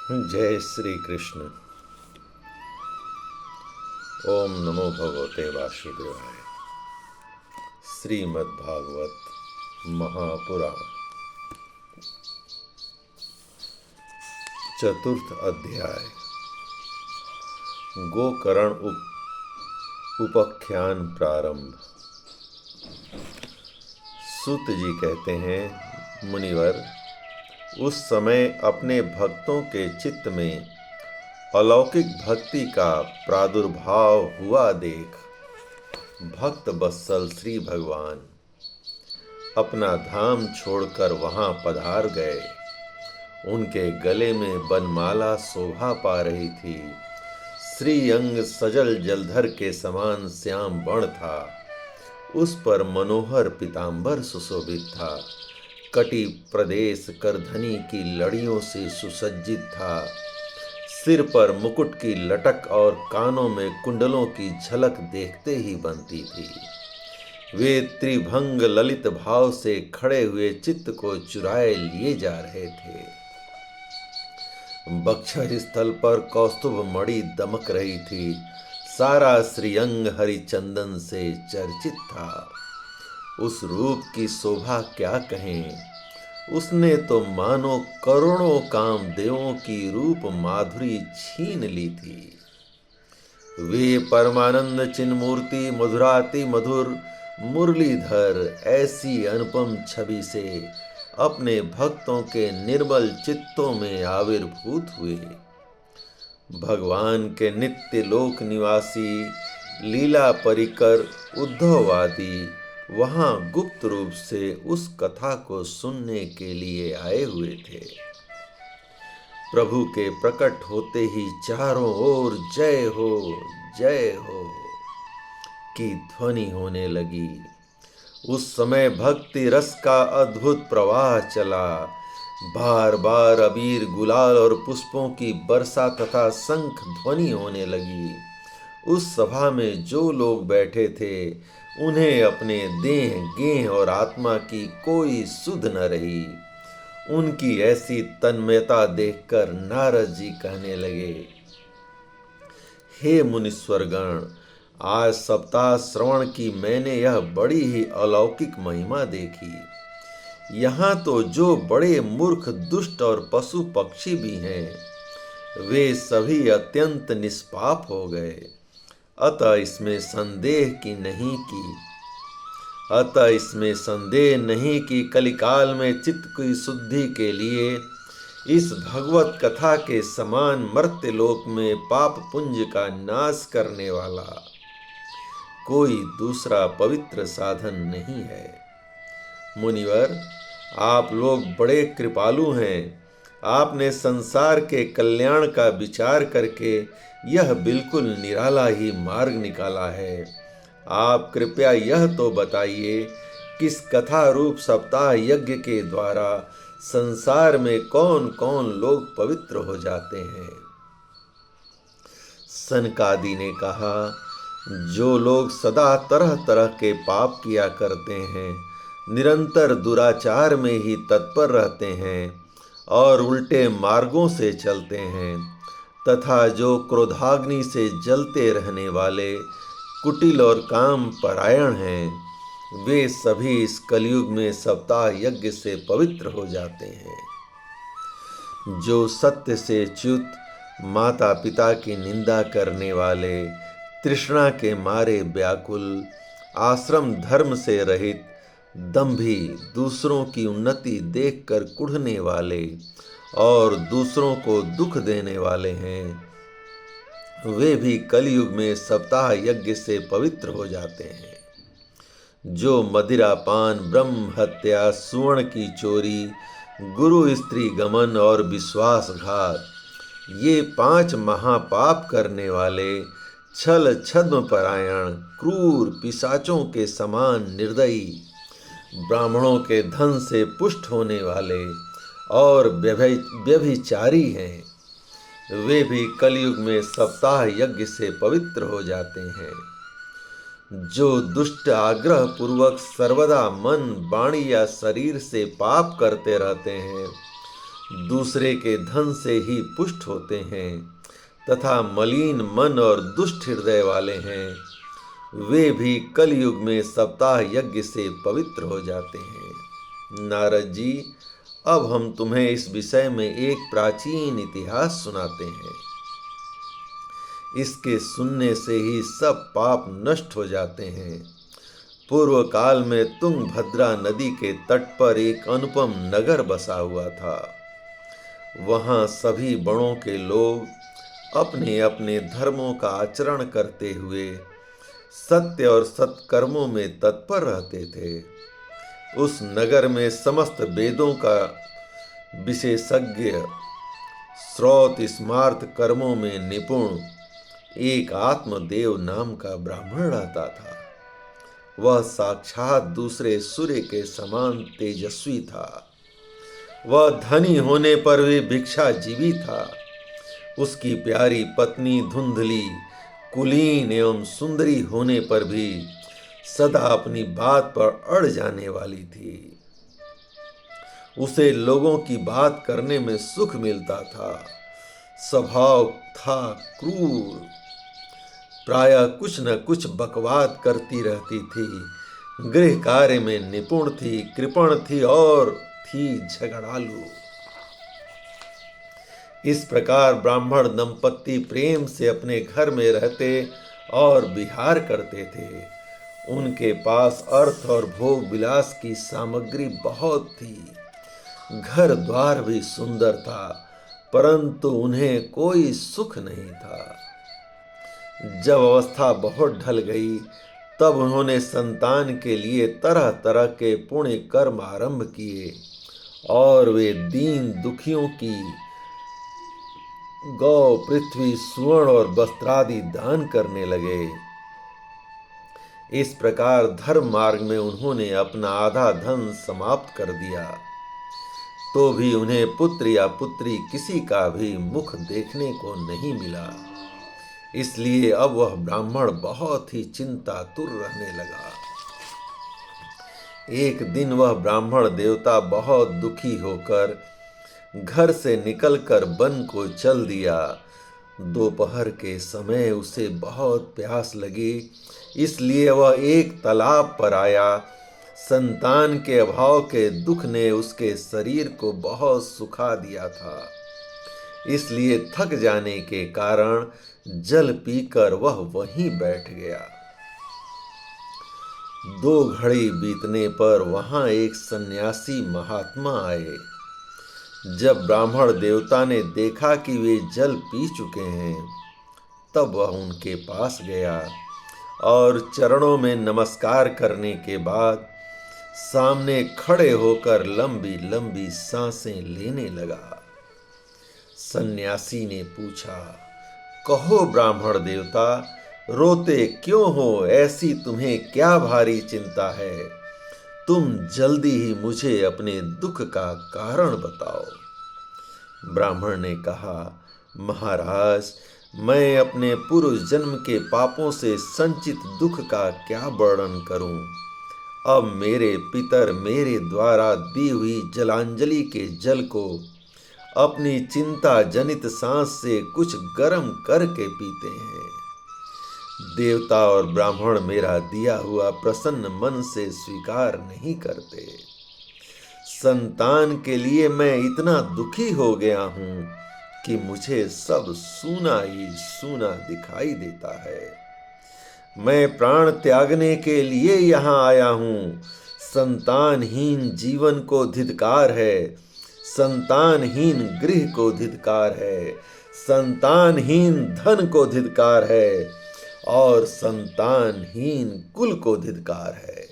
जय श्री कृष्ण। ओम नमो भगवते वासुदेवाय। श्रीमद्भागवत महापुराण चतुर्थ अध्याय। गोकर्ण उपाख्यान प्रारंभ। सूत जी कहते हैं, मुनिवर, उस समय अपने भक्तों के चित्त में अलौकिक भक्ति का प्रादुर्भाव हुआ देख भक्त बत्सल श्री भगवान अपना धाम छोड़कर वहां पधार गए। उनके गले में बनमाला शोभा पा रही थी। श्री अंग सजल जलधर के समान श्याम वर्ण था। उस पर मनोहर पीतांबर सुशोभित था। कटी प्रदेश करधनी की लड़ियों से सुसज्जित था। सिर पर मुकुट की लटक और कानों में कुंडलों की झलक देखते ही बनती थी। वे त्रिभंग ललित भाव से खड़े हुए चित्त को चुराए लिए जा रहे थे। बक्षर स्थल पर कौस्तुभ मणि दमक रही थी। सारा श्रीअंग हरिचंदन से चर्चित था। उस रूप की शोभा क्या कहें। उसने तो मानो करोड़ों कामदेवों की रूप माधुरी छीन ली थी। वे परमानंद चिन्मूर्ति मधुराति मधुर मुरलीधर ऐसी अनुपम छवि से अपने भक्तों के निर्मल चित्तों में आविर्भूत हुए। भगवान के नित्य लोक निवासी लीला परिकर उद्धववादी वहां गुप्त रूप से उस कथा को सुनने के लिए आए हुए थे। प्रभु के प्रकट होते ही चारों ओर जय हो की ध्वनि होने लगी। उस समय भक्ति रस का अद्भुत प्रवाह चला। बार बार अबीर गुलाल और पुष्पों की वर्षा तथा शंख ध्वनि होने लगी। उस सभा में जो लोग बैठे थे उन्हें अपने देह गेह और आत्मा की कोई सुध न रही। उनकी ऐसी तन्मयता देखकर नारद जी कहने लगे, हे मुनीश्वरगण, आज सप्ताह श्रवण की मैंने यह बड़ी ही अलौकिक महिमा देखी। यहाँ तो जो बड़े मूर्ख दुष्ट और पशु पक्षी भी हैं वे सभी अत्यंत निष्पाप हो गए। अतः इसमें संदेह नहीं कि कलिकाल में चित्त की शुद्धि के लिए इस भगवत कथा के समान मर्त्य लोक में पाप पुंज का नाश करने वाला कोई दूसरा पवित्र साधन नहीं है। मुनिवर, आप लोग बड़े कृपालु हैं। आपने संसार के कल्याण का विचार करके यह बिल्कुल निराला ही मार्ग निकाला है। आप कृपया यह तो बताइए, किस कथा रूप सप्ताह यज्ञ के द्वारा संसार में कौन कौन लोग पवित्र हो जाते हैं। सनकादि ने कहा, जो लोग सदा तरह तरह के पाप किया करते हैं, निरंतर दुराचार में ही तत्पर रहते हैं और उल्टे मार्गों से चलते हैं, तथा जो क्रोधाग्नि से जलते रहने वाले कुटिल और काम परायण हैं, वे सभी इस कलयुग में सप्ताह यज्ञ से पवित्र हो जाते हैं। जो सत्य से च्युत, माता पिता की निंदा करने वाले, तृष्णा के मारे व्याकुल, आश्रम धर्म से रहित, दंभी, दूसरों की उन्नति देखकर कुढ़ने वाले और दूसरों को दुख देने वाले हैं, वे भी कलयुग में सप्ताह यज्ञ से पवित्र हो जाते हैं। जो मदिरापान, ब्रह्म हत्या, सुवर्ण की चोरी, गुरु स्त्री गमन और विश्वासघात, ये 5 महापाप करने वाले, छल छद्म परायण, क्रूर, पिशाचों के समान निर्दयी, ब्राह्मणों के धन से पुष्ट होने वाले और व्यभिचारी हैं, वे भी कलयुग में सप्ताह यज्ञ से पवित्र हो जाते हैं। जो दुष्ट आग्रह पूर्वक सर्वदा मन, वाणी या शरीर से पाप करते रहते हैं, दूसरे के धन से ही पुष्ट होते हैं तथा मलिन मन और दुष्ट हृदय वाले हैं, वे भी कलयुग में सप्ताह यज्ञ से पवित्र हो जाते हैं। नारद जी, अब हम तुम्हें इस विषय में एक प्राचीन इतिहास सुनाते हैं। इसके सुनने से ही सब पाप नष्ट हो जाते हैं। पूर्व काल में तुंगभद्रा नदी के तट पर एक अनुपम नगर बसा हुआ था। वहाँ सभी वर्णों के लोग अपने अपने धर्मों का आचरण करते हुए सत्य और सत्कर्मों में तत्पर रहते थे। उस नगर में समस्त वेदों का विशेषज्ञ, श्रौत स्मार्त कर्मों में निपुण एक आत्मदेव नाम का ब्राह्मण रहता था। वह साक्षात दूसरे सूर्य के समान तेजस्वी था। वह धनी होने पर भी भिक्षाजीवी था। उसकी प्यारी पत्नी धुंधली, कुलीन एवं सुंदरी होने पर भी सदा अपनी बात पर अड़ जाने वाली थी। उसे लोगों की बात करने में सुख मिलता था। स्वभाव था क्रूर, प्रायः कुछ न कुछ बकवाद करती रहती थी। गृह कार्य में निपुण थी, कृपण थी और थी झगड़ालू। इस प्रकार ब्राह्मण दंपत्ति प्रेम से अपने घर में रहते और विहार करते थे। उनके पास अर्थ और भोग विलास की सामग्री बहुत थी। घर द्वार भी सुंदर था, परंतु उन्हें कोई सुख नहीं था। जब अवस्था बहुत ढल गई, तब उन्होंने संतान के लिए तरह तरह के पुण्य कर्म आरंभ किए और वे दीन दुखियों की गौ, पृथ्वी, सुवर्ण और वस्त्रादि दान करने लगे। इस प्रकार धर्म मार्ग में उन्होंने अपना आधा धन समाप्त कर दिया, तो भी उन्हें पुत्र या पुत्री किसी का भी मुख देखने को नहीं मिला। इसलिए अब वह ब्राह्मण बहुत ही चिंतातुर रहने लगा। एक दिन वह ब्राह्मण देवता बहुत दुखी होकर घर से निकलकर वन को चल दिया। दोपहर के समय उसे बहुत प्यास लगी, इसलिए वह एक तालाब पर आया। संतान के अभाव के दुख ने उसके शरीर को बहुत सुखा दिया था, इसलिए थक जाने के कारण जल पीकर वह वहीं बैठ गया। 2 घड़ी बीतने पर वहां एक सन्यासी महात्मा आए। जब ब्राह्मण देवता ने देखा कि वे जल पी चुके हैं, तब वह उनके पास गया और चरणों में नमस्कार करने के बाद सामने खड़े होकर लंबी लंबी सांसें लेने लगा। सन्यासी ने पूछा, कहो ब्राह्मण देवता, रोते क्यों हो? ऐसी तुम्हें क्या भारी चिंता है? तुम जल्दी ही मुझे अपने दुख का कारण बताओ। ब्राह्मण ने कहा, महाराज, मैं अपने पूर्व जन्म के पापों से संचित दुख का क्या वर्णन करूं? अब मेरे पितर मेरे द्वारा दी हुई जलांजलि के जल को अपनी चिंता जनित सांस से कुछ गर्म करके पीते हैं। देवता और ब्राह्मण मेरा दिया हुआ प्रसन्न मन से स्वीकार नहीं करते। संतान के लिए मैं इतना दुखी हो गया हूं कि मुझे सब सूना ही सूना दिखाई देता है। मैं प्राण त्यागने के लिए यहाँ आया हूँ। संतानहीन जीवन को धिक्कार है, संतानहीन गृह को धिक्कार है, संतानहीन धन को धिक्कार है और संतानहीन कुल को धिक्कार है।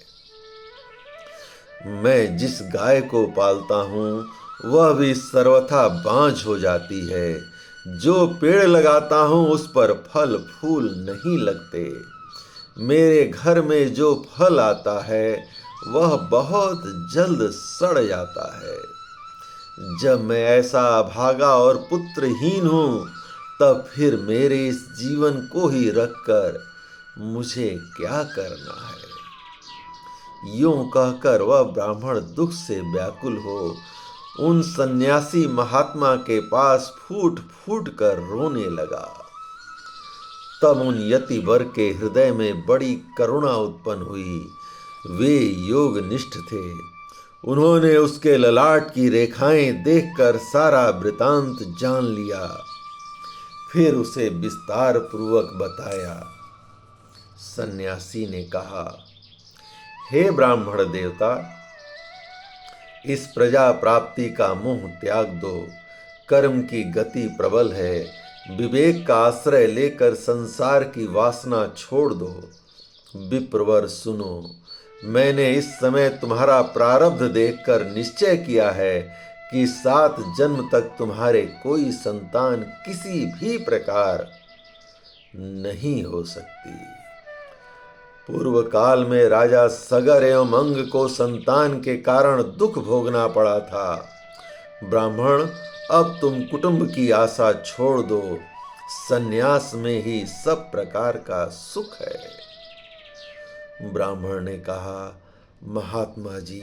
मैं जिस गाय को पालता हूँ वह भी सर्वथा बांझ हो जाती है। जो पेड़ लगाता हूँ उस पर फल फूल नहीं लगते। मेरे घर में जो फल आता है वह बहुत जल्द सड़ जाता है। जब मैं ऐसा अभागा और पुत्रहीन हूँ, तब फिर मेरे इस जीवन को ही रखकर मुझे क्या करना है? यूं कहकर वह ब्राह्मण दुख से व्याकुल हो उन सन्यासी महात्मा के पास फूट फूट कर रोने लगा। तब उन यतिवर के हृदय में बड़ी करुणा उत्पन्न हुई। वे योग निष्ठ थे। उन्होंने उसके ललाट की रेखाएं देखकर सारा वृतांत जान लिया। फिर उसे विस्तार पूर्वक बताया। सन्यासी ने कहा, हे ब्राह्मण देवता, इस प्रजा प्राप्ति का मोह त्याग दो। कर्म की गति प्रबल है। विवेक का आश्रय लेकर संसार की वासना छोड़ दो। विप्रवर सुनो, मैंने इस समय तुम्हारा प्रारब्ध देखकर निश्चय किया है कि 7 जन्म तक तुम्हारे कोई संतान किसी भी प्रकार नहीं हो सकती। पूर्व काल में राजा सगर एवं अंग को संतान के कारण दुख भोगना पड़ा था। ब्राह्मण, अब तुम कुटुंब की आशा छोड़ दो। संन्यास में ही सब प्रकार का सुख है। ब्राह्मण ने कहा, महात्मा जी,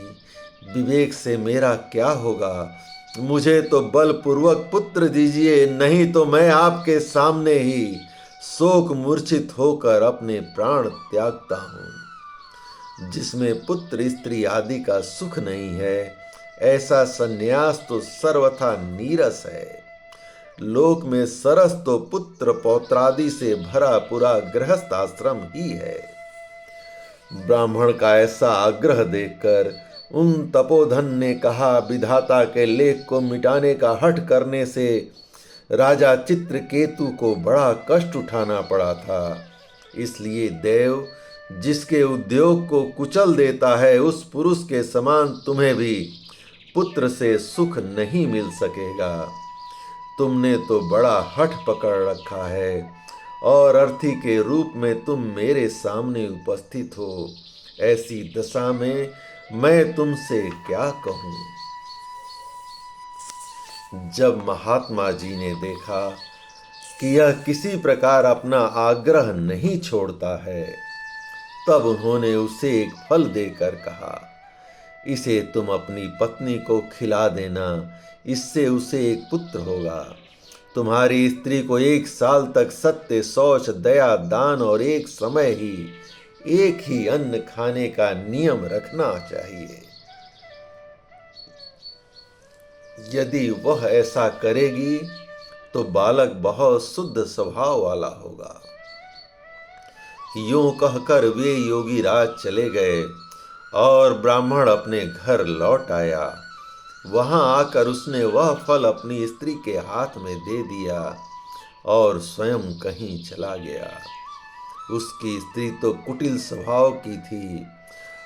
विवेक से मेरा क्या होगा? मुझे तो बलपूर्वक पुत्र दीजिए, नहीं तो मैं आपके सामने ही शोक मूर्छित होकर अपने प्राण त्यागता हूँ। जिसमें पुत्र स्त्री आदि का सुख नहीं है, ऐसा सन्यास तो सर्वथा नीरस है। लोक में सरस तो पुत्र पौत्रादि से भरा पूरा गृहस्थ आश्रम ही है। ब्राह्मण का ऐसा आग्रह देखकर उन तपोधन ने कहा, विधाता के लेख को मिटाने का हठ करने से राजा चित्रकेतु को बड़ा कष्ट उठाना पड़ा था। इसलिए देव जिसके उद्योग को कुचल देता है, उस पुरुष के समान तुम्हें भी पुत्र से सुख नहीं मिल सकेगा। तुमने तो बड़ा हठ पकड़ रखा है और अर्थी के रूप में तुम मेरे सामने उपस्थित हो। ऐसी दशा में मैं तुमसे क्या कहूँ? जब महात्मा जी ने देखा कि यह किसी प्रकार अपना आग्रह नहीं छोड़ता है, तब उन्होंने उसे एक फल देकर कहा, इसे तुम अपनी पत्नी को खिला देना, इससे उसे एक पुत्र होगा। तुम्हारी स्त्री को 1 साल तक सत्य, शौच, दया, दान और एक समय ही एक ही अन्न खाने का नियम रखना चाहिए। यदि वह ऐसा करेगी तो बालक बहुत शुद्ध स्वभाव वाला होगा। यूं कहकर वे योगी राज चले गए और ब्राह्मण अपने घर लौट आया। वहां आकर उसने वह फल अपनी स्त्री के हाथ में दे दिया और स्वयं कहीं चला गया। उसकी स्त्री तो कुटिल स्वभाव की थी।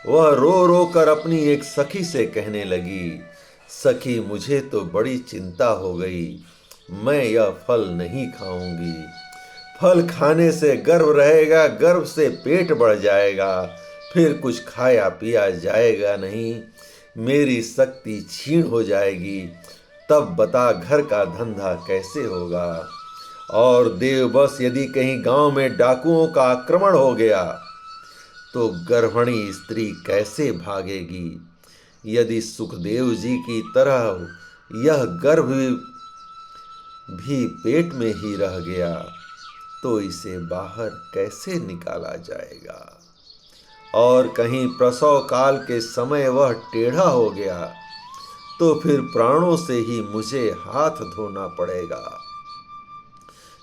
वह रो रो कर अपनी एक सखी से कहने लगी, सखी, मुझे तो बड़ी चिंता हो गई। मैं यह फल नहीं खाऊंगी। फल खाने से गर्व रहेगा, गर्व से पेट बढ़ जाएगा, फिर कुछ खाया पिया जाएगा नहीं, मेरी शक्ति क्षीण हो जाएगी। तब बता घर का धंधा कैसे होगा? और देववश यदि कहीं गांव में डाकुओं का आक्रमण हो गया तो गर्भिणी स्त्री कैसे भागेगी? यदि सुखदेव जी की तरह यह गर्भ भी पेट में ही रह गया तो इसे बाहर कैसे निकाला जाएगा? और कहीं प्रसव काल के समय वह टेढ़ा हो गया तो फिर प्राणों से ही मुझे हाथ धोना पड़ेगा।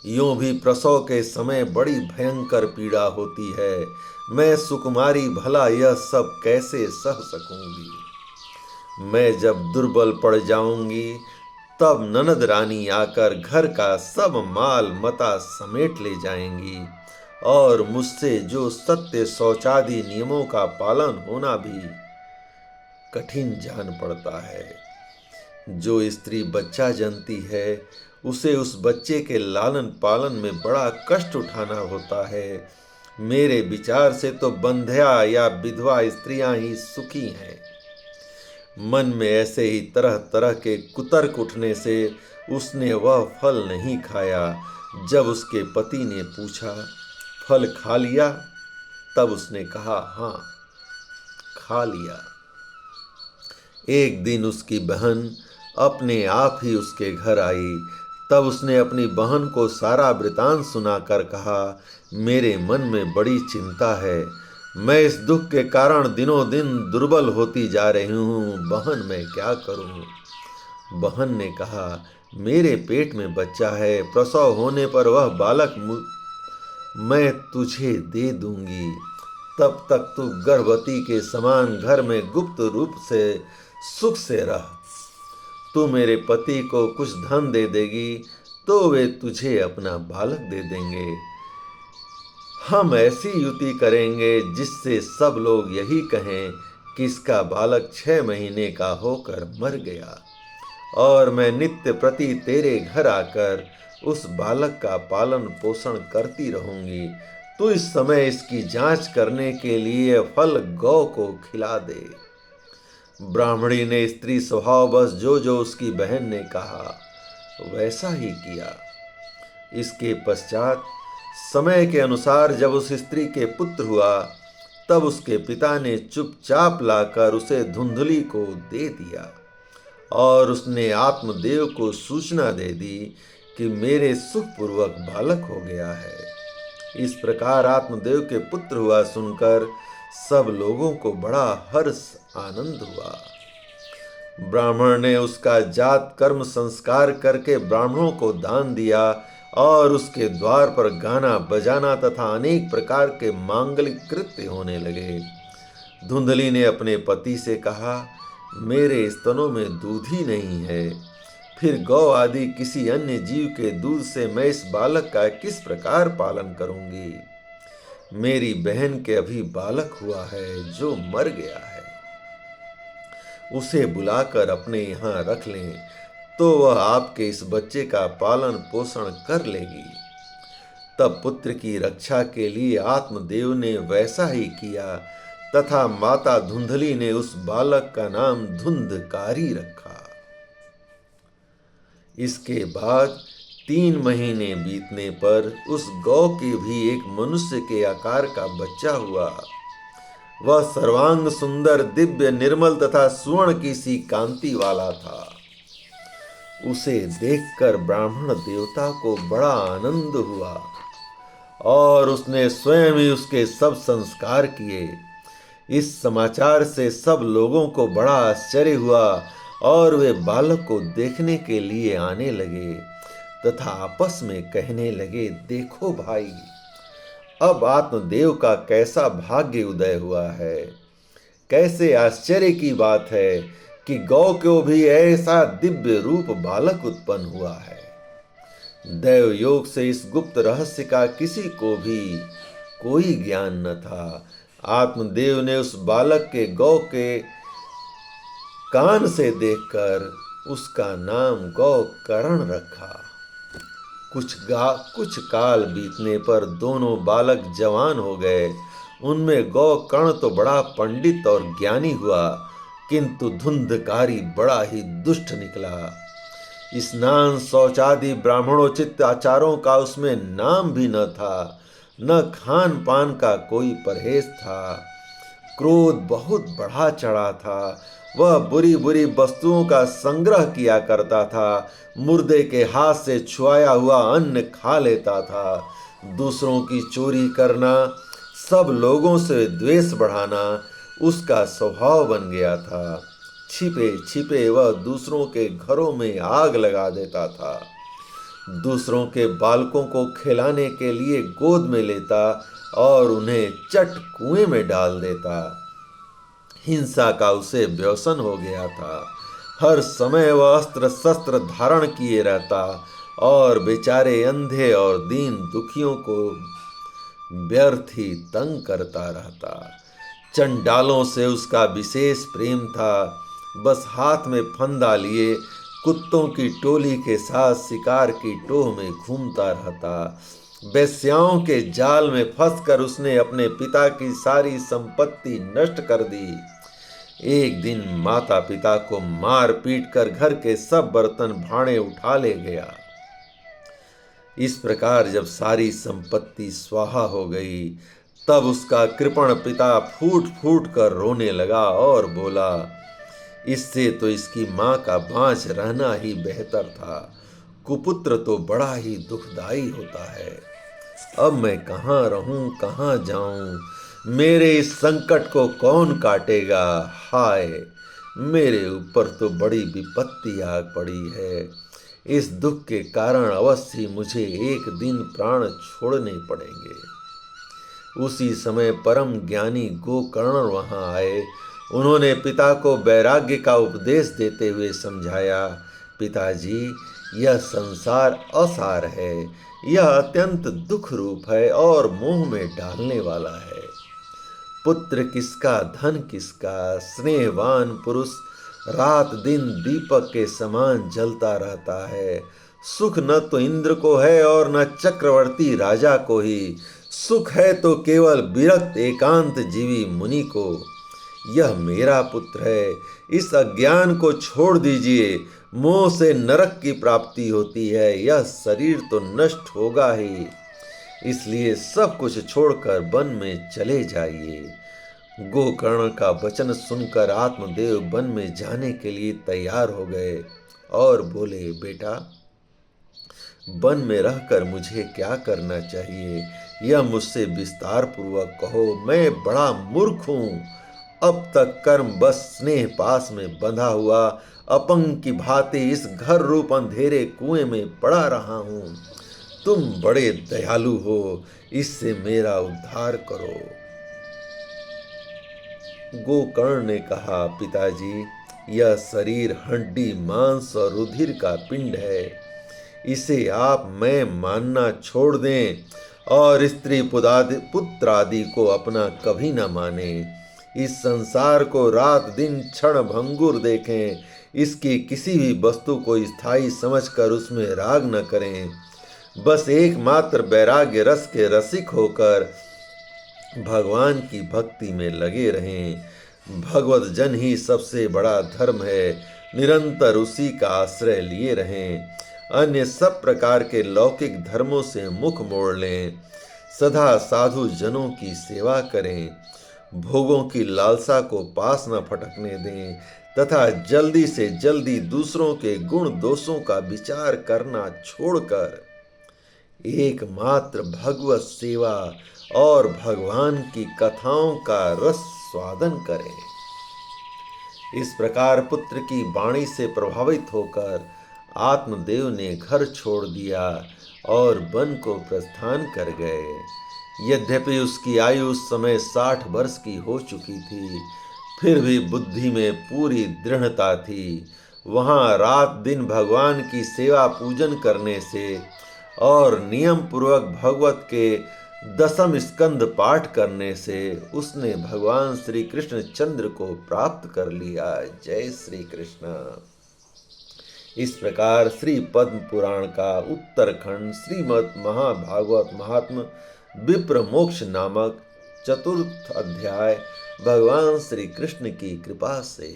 यूं भी प्रसव के समय बड़ी भयंकर पीड़ा होती है। मैं सुकुमारी भला यह सब कैसे सह सकूंगी? मैं जब दुर्बल पड़ जाऊंगी तब ननद रानी आकर घर का सब माल मता समेट ले जाएंगी और मुझसे जो सत्य शौचादि नियमों का पालन होना भी कठिन जान पड़ता है। जो स्त्री बच्चा जनती है उसे उस बच्चे के लालन पालन में बड़ा कष्ट उठाना होता है। मेरे विचार से तो बंध्या या विधवा स्त्रियां ही सुखी हैं। मन में ऐसे ही तरह तरह के कुतर्क उठने से उसने वह फल नहीं खाया। जब उसके पति ने पूछा, फल खा लिया? तब उसने कहा, हाँ, खा लिया। एक दिन उसकी बहन अपने आप ही उसके घर आई। तब उसने अपनी बहन को सारा वृतांत सुनाकर कहा, मेरे मन में बड़ी चिंता है। मैं इस दुख के कारण दिनों दिन दुर्बल होती जा रही हूँ। बहन, मैं क्या करूँ? बहन ने कहा, मेरे पेट में बच्चा है। प्रसव होने पर वह बालक मैं तुझे दे दूंगी। तब तक तू गर्भवती के समान घर में गुप्त रूप से सुख से रह। तू मेरे पति को कुछ धन दे देगी तो वे तुझे अपना बालक दे देंगे। हम ऐसी युति करेंगे जिससे सब लोग यही कहें कि इसका बालक 6 महीने का होकर मर गया, और मैं नित्य प्रति तेरे घर आकर उस बालक का पालन पोषण करती रहूंगी। तू इस समय इसकी जांच करने के लिए फल गौ को खिला दे। ब्राह्मणी ने स्त्री स्वभाव बस जो जो उसकी बहन ने कहा वैसा ही किया। इसके पश्चात समय के अनुसार जब उस स्त्री के पुत्र हुआ, तब उसके पिता ने चुपचाप लाकर उसे धुंधली को दे दिया, और उसने आत्मदेव को सूचना दे दी कि मेरे सुखपूर्वक बालक हो गया है। इस प्रकार आत्मदेव के पुत्र हुआ सुनकर सब लोगों को बड़ा हर्ष आनंद हुआ। ब्राह्मण ने उसका जात कर्म संस्कार करके ब्राह्मणों को दान दिया, और उसके द्वार पर गाना बजाना तथा अनेक प्रकार के मांगलिक कृत्य होने लगे। धुंधली ने अपने पति से कहा, मेरे स्तनों में दूध ही नहीं है, फिर गौ आदि किसी अन्य जीव के दूध से मैं इस बालक का किस प्रकार पालन करूंगी? मेरी बहन के अभी बालक हुआ है जो मर गया है। उसे बुलाकर अपने यहाँ रख लें तो वह आपके इस बच्चे का पालन पोषण कर लेगी। तब पुत्र की रक्षा के लिए आत्मदेव ने वैसा ही किया, तथा माता धुंधली ने उस बालक का नाम धुंधकारी रखा। इसके बाद 3 महीने बीतने पर उस गौ के भी एक मनुष्य के आकार का बच्चा हुआ। वह सर्वांग सुंदर, दिव्य, निर्मल तथा स्वर्ण की सी कांति वाला था। उसे देखकर ब्राह्मण देवता को बड़ा आनंद हुआ, और उसने स्वयं ही उसके सब संस्कार किए। इस समाचार से सब लोगों को बड़ा आश्चर्य हुआ, और वे बालक को देखने के लिए आने लगे तथा आपस में कहने लगे, देखो भाई, अब आत्मदेव का कैसा भाग्य उदय हुआ है। कैसे आश्चर्य की बात है कि गौ को भी ऐसा दिव्य रूप बालक उत्पन्न हुआ है। दैव योग से इस गुप्त रहस्य का किसी को भी कोई ज्ञान न था। आत्मदेव ने उस बालक के गौ के कान से देखकर उसका नाम गौकर्ण रखा। कुछ काल बीतने पर दोनों बालक जवान हो गए। उनमें गौकर्ण तो बड़ा पंडित और ज्ञानी हुआ, किंतु धुंधकारी बड़ा ही दुष्ट निकला। स्नान शौचादि ब्राह्मणोचित आचारों का उसमें नाम भी न था, न खान पान का कोई परहेज था। क्रोध बहुत बढ़ा चढ़ा था। वह बुरी बुरी वस्तुओं का संग्रह किया करता था। मुर्दे के हाथ से छुआया हुआ अन्न खा लेता था। दूसरों की चोरी करना, सब लोगों से द्वेष बढ़ाना उसका स्वभाव बन गया था। छिपे छिपे वह दूसरों के घरों में आग लगा देता था। दूसरों के बालकों को खिलाने के लिए गोद में लेता और उन्हें चट कुएं में डाल देता। हिंसा का उसे व्यसन हो गया था। हर समय वह अस्त्र शस्त्र धारण किए रहता और बेचारे अंधे और दीन दुखियों को व्यर्थ ही तंग करता रहता। चंडालों से उसका विशेष प्रेम था। बस हाथ में फंदा लिए कुत्तों की टोली के साथ शिकार की टोह में घूमता रहता। वेश्याओं के जाल में फंसकर उसने अपने पिता की सारी संपत्ति नष्ट कर दी। एक दिन माता पिता को मार पीट कर घर के सब बर्तन भांडे उठा ले गया। इस प्रकार जब सारी संपत्ति स्वाहा हो गई, तब उसका कृपण पिता फूट फूट कर रोने लगा और बोला, इससे तो इसकी माँ का बाँझ रहना ही बेहतर था। कुपुत्र तो बड़ा ही दुखदाई होता है। अब मैं कहाँ रहूं, कहाँ जाऊं? मेरे इस संकट को कौन काटेगा? हाय, मेरे ऊपर तो बड़ी विपत्ति आ पड़ी है। इस दुख के कारण अवश्य मुझे एक दिन प्राण छोड़ने पड़ेंगे। उसी समय परम ज्ञानी गोकर्ण वहां आए। उन्होंने पिता को वैराग्य का उपदेश देते हुए समझाया, पिताजी, यह संसार असार है। यह अत्यंत दुख रूप है और मोह में डालने वाला है। पुत्र किसका, धन किसका? स्नेहवान पुरुष रात दिन दीपक के समान जलता रहता है। सुख न तो इंद्र को है और न चक्रवर्ती राजा को ही। सुख है तो केवल विरक्त एकांत जीवी मुनि को। यह मेरा पुत्र है, इस अज्ञान को छोड़ दीजिए। मोह से नरक की प्राप्ति होती है। यह शरीर तो नष्ट होगा ही, इसलिए सब कुछ छोड़कर वन में चले जाइए। गोकर्ण का वचन सुनकर आत्मदेव वन में जाने के लिए तैयार हो गए और बोले, बेटा, वन में रहकर मुझे क्या करना चाहिए, यह मुझसे विस्तार पूर्वक कहो। मैं बड़ा मूर्ख हूँ। अब तक कर्म बस स्नेह पास में बंधा हुआ अपंग की भांति इस घर रूप अंधेरे कुएं में पड़ा रहा हूँ। तुम बड़े दयालु हो, इससे मेरा उद्धार करो। गोकर्ण ने कहा, पिताजी, यह शरीर हड्डी मांस और रुधिर का पिंड है। इसे आप मैं मानना छोड़ दें और स्त्री पुत्र आदि को अपना कभी न माने। इस संसार को रात दिन क्षण भंगुर देखें। इसकी किसी भी वस्तु को स्थायी समझकर उसमें राग न करें। बस एकमात्र वैराग्य रस के रसिक होकर भगवान की भक्ति में लगे रहें। भगवत जन ही सबसे बड़ा धर्म है। निरंतर उसी का आश्रय लिए रहें। अन्य सब प्रकार के लौकिक धर्मों से मुख मोड़ लें। सदा साधु जनों की सेवा करें। भोगों की लालसा को पास न फटकने दें तथा जल्दी से जल्दी दूसरों के गुण दोषों का विचार करना छोड़कर एकमात्र भगवत सेवा और भगवान की कथाओं का रस स्वादन करें। इस प्रकार पुत्र की वाणी से प्रभावित होकर आत्मदेव ने घर छोड़ दिया और वन को प्रस्थान कर गए। यद्यपि उसकी आयु उस समय 60 वर्ष की हो चुकी थी, फिर भी बुद्धि में पूरी दृढ़ता थी। वहाँ रात दिन भगवान की सेवा पूजन करने से और नियम पूर्वक भगवत के 10वें स्कंद पाठ करने से उसने भगवान श्री कृष्ण चंद्र को प्राप्त कर लिया। जय श्री कृष्ण। इस प्रकार श्री पद्म पुराण का उत्तरखंड श्रीमद् महाभागवत महात्म्य विप्र मोक्ष नामक 4th अध्याय भगवान श्री कृष्ण की कृपा से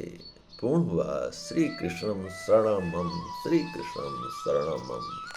पूर्ण हुआ। श्री कृष्णम शरणम, श्री कृष्णम शरणम।